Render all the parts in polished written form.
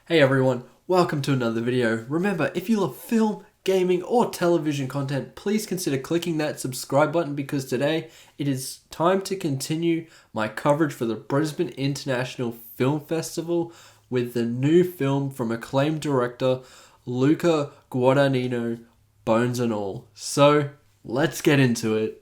Hey everyone, welcome to another video. Remember, if you love film, gaming, or television content, please consider clicking that subscribe button because today it is time to continue my coverage for the Brisbane International Film Festival with the new film from acclaimed director Luca Guadagnino, Bones and All. So, let's get into it.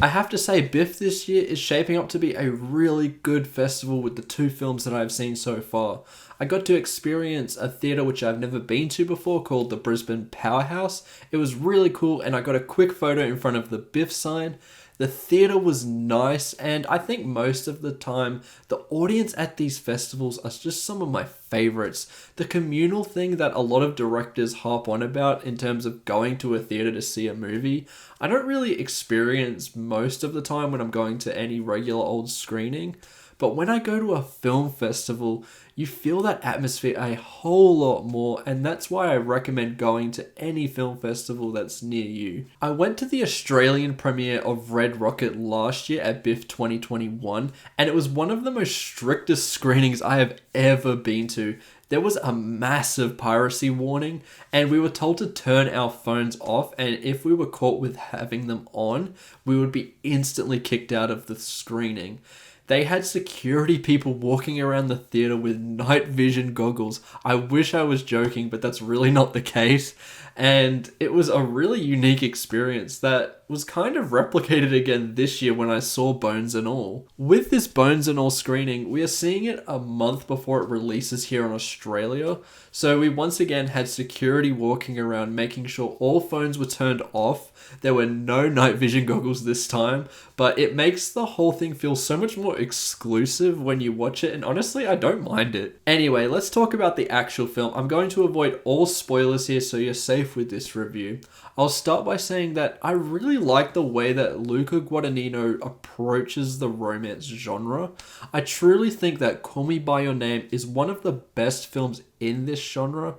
I have to say, BIFF this year is shaping up to be a really good festival with the two films that I've seen so far. I got to experience a theatre which I've never been to before called the Brisbane Powerhouse. It was really cool and I got a quick photo in front of the BIFF sign. The theatre was nice, and I think most of the time the audience at these festivals are just some of my favorites. The communal thing that a lot of directors harp on about in terms of going to a theatre to see a movie, I don't really experience most of the time when I'm going to any regular old screening. But when I go to a film festival, you feel that atmosphere a whole lot more, and that's why I recommend going to any film festival that's near you. I went to the Australian premiere of Red Rocket last year at BIFF 2021, and it was one of the most strictest screenings I have ever been to. There was a massive piracy warning, and we were told to turn our phones off, and if we were caught with having them on, we would be instantly kicked out of the screening. They had security people walking around the theatre with night vision goggles. I wish I was joking, but that's really not the case. And it was a really unique experience that was kind of replicated again this year when I saw Bones and All. With this Bones and All screening, we are seeing it a month before it releases here in Australia. So we once again had security walking around making sure all phones were turned off. There were no night vision goggles this time, but it makes the whole thing feel so much more exclusive when you watch it, and honestly, I don't mind it. Anyway, let's talk about the actual film. I'm going to avoid all spoilers here so you're safe with this review. I'll start by saying that I really like the way that Luca Guadagnino approaches the romance genre. I truly think that Call Me By Your Name is one of the best films in this genre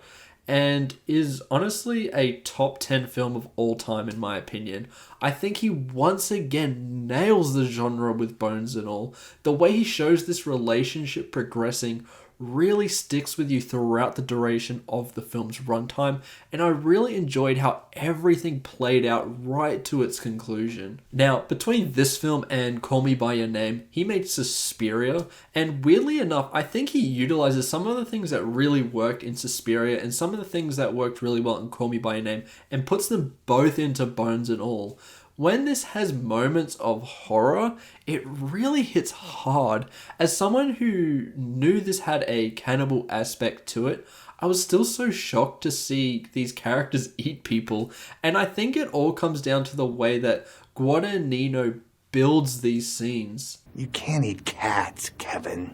and is honestly a top 10 film of all time in my opinion. I think he once again nails the genre with Bones and All. The way he shows this relationship progressing really sticks with you throughout the duration of the film's runtime, and I really enjoyed how everything played out right to its conclusion. Now, between this film and Call Me By Your Name, he made Suspiria, and weirdly enough, I think he utilizes some of the things that really worked in Suspiria and some of the things that worked really well in Call Me By Your Name and puts them both into Bones and All. When this has moments of horror, it really hits hard. As someone who knew this had a cannibal aspect to it, I was still so shocked to see these characters eat people, and I think it all comes down to the way that Guadagnino builds these scenes. You can't eat cats, Kevin.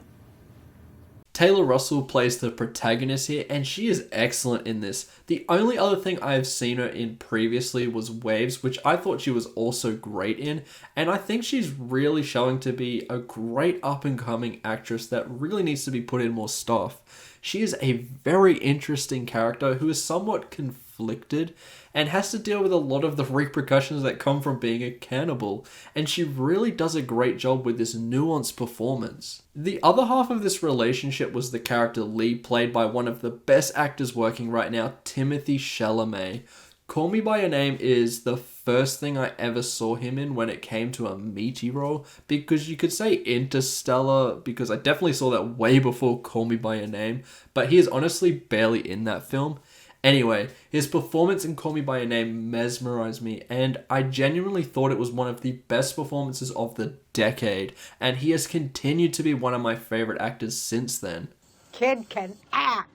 Taylor Russell plays the protagonist here, and she is excellent in this. The only other thing I have seen her in previously was Waves, which I thought she was also great in, and I think she's really showing to be a great up-and-coming actress that really needs to be put in more stuff. She is a very interesting character who is somewhat conflicted and has to deal with a lot of the repercussions that come from being a cannibal, and she really does a great job with this nuanced performance. The other half of this relationship was the character Lee, played by one of the best actors working right now, Timothée Chalamet. Call Me By Your Name is the first thing I ever saw him in when it came to a meaty role, because you could say Interstellar, because I definitely saw that way before Call Me By Your Name, but he is honestly barely in that film. Anyway, his performance in Call Me By Your Name mesmerized me, and I genuinely thought it was one of the best performances of the decade, and he has continued to be one of my favorite actors since then. Kid can act.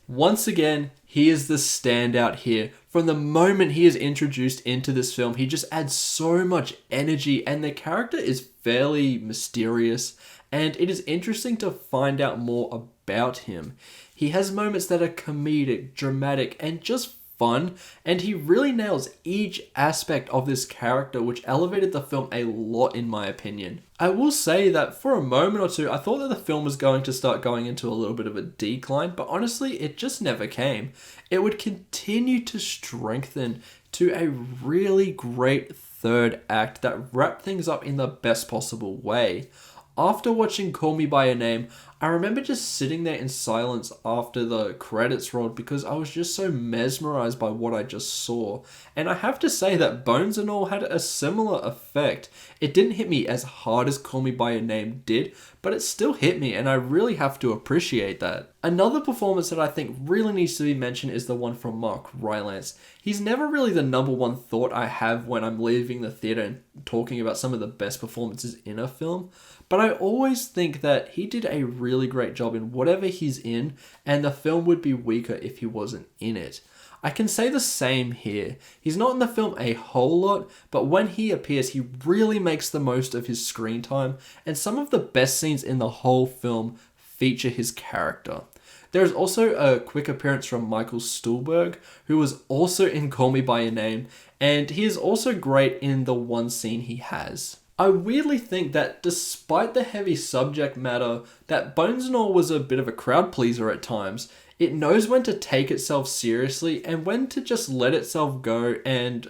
Once again, he is the standout here. From the moment he is introduced into this film, he just adds so much energy, and the character is fairly mysterious, and it is interesting to find out more about him. He has moments that are comedic, dramatic, and just fun, and he really nails each aspect of this character, which elevated the film a lot in my opinion. I will say that for a moment or two, I thought that the film was going to start going into a little bit of a decline, but honestly, it just never came. It would continue to strengthen to a really great third act that wrapped things up in the best possible way. After watching Call Me By Your Name, I remember just sitting there in silence after the credits rolled because I was just so mesmerized by what I just saw. And I have to say that Bones and All had a similar effect. It didn't hit me as hard as Call Me By Your Name did, but it still hit me, and I really have to appreciate that. Another performance that I think really needs to be mentioned is the one from Mark Rylance. He's never really the number one thought I have when I'm leaving the theater and talking about some of the best performances in a film, but I always think that he did a really great job in whatever he's in, and the film would be weaker if he wasn't in it. I can say the same here. He's not in the film a whole lot, but when he appears, he really makes the most of his screen time, and some of the best scenes in the whole film feature his character. There is also a quick appearance from Michael Stuhlbarg, who was also in Call Me By Your Name, and he is also great in the one scene he has. I weirdly think that despite the heavy subject matter, that Bones and All was a bit of a crowd pleaser at times. It knows when to take itself seriously and when to just let itself go and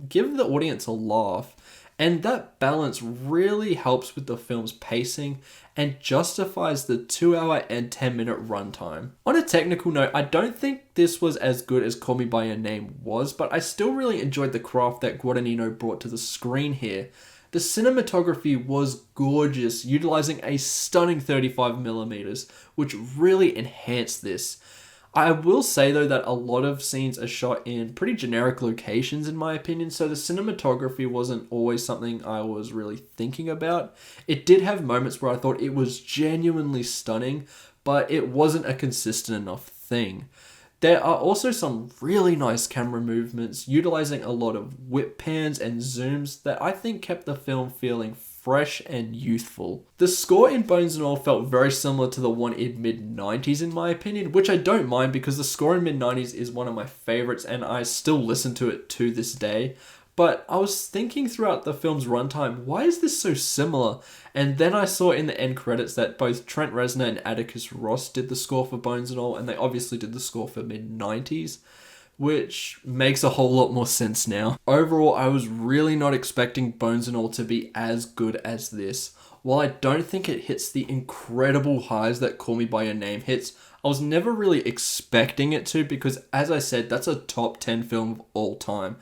give the audience a laugh. And that balance really helps with the film's pacing and justifies the 2-hour and 10-minute runtime. On a technical note, I don't think this was as good as Call Me By Your Name was, but I still really enjoyed the craft that Guadagnino brought to the screen here. The cinematography was gorgeous, utilizing a stunning 35mm, which really enhanced this. I will say though that a lot of scenes are shot in pretty generic locations in my opinion, so the cinematography wasn't always something I was really thinking about. It did have moments where I thought it was genuinely stunning, but it wasn't a consistent enough thing. There are also some really nice camera movements, utilizing a lot of whip pans and zooms that I think kept the film feeling fresh and youthful. The score in Bones and All felt very similar to the one in mid-90s in my opinion, which I don't mind because the score in mid-90s is one of my favorites and I still listen to it to this day. But I was thinking throughout the film's runtime, why is this so similar? And then I saw in the end credits that both Trent Reznor and Atticus Ross did the score for Bones and All, and they obviously did the score for mid-90s, which makes a whole lot more sense now. Overall, I was really not expecting Bones and All to be as good as this. While I don't think it hits the incredible highs that Call Me By Your Name hits, I was never really expecting it to because, as I said, that's a top 10 film of all time.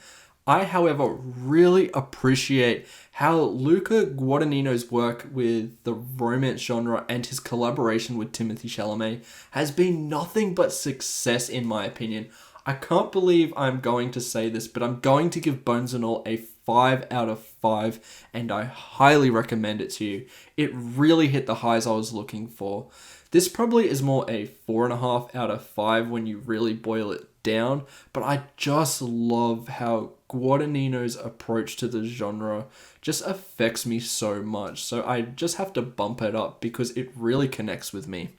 I, however, really appreciate how Luca Guadagnino's work with the romance genre and his collaboration with Timothée Chalamet has been nothing but success in my opinion. I can't believe I'm going to say this, but I'm going to give Bones and All a 5 out of 5, and I highly recommend it to you. It really hit the highs I was looking for. This probably is more a 4.5 out of 5 when you really boil it down, but I just love how Guadagnino's approach to the genre just affects me so much, so I just have to bump it up because it really connects with me.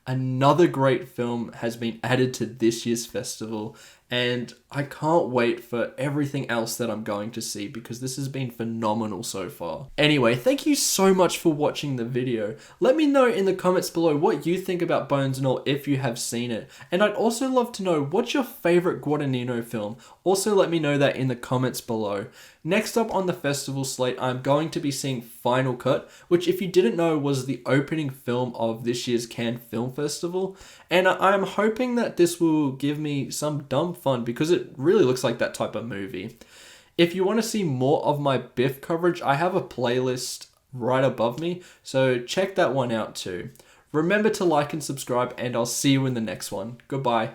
Another great film has been added to this year's festival, and I can't wait for everything else that I'm going to see because this has been phenomenal so far. Anyway, thank you so much for watching the video. Let me know in the comments below what you think about Bones and All if you have seen it. And I'd also love to know what's your favorite Guadagnino film. Also let me know that in the comments below. Next up on the festival slate, I'm going to be seeing Final Cut, which if you didn't know was the opening film of this year's Cannes Film Festival. And I'm hoping that this will give me some dumb fun because it really looks like that type of movie. If you want to see more of my BIFF coverage, I have a playlist right above me, so check that one out too. Remember to like and subscribe, and I'll see you in the next one. Goodbye.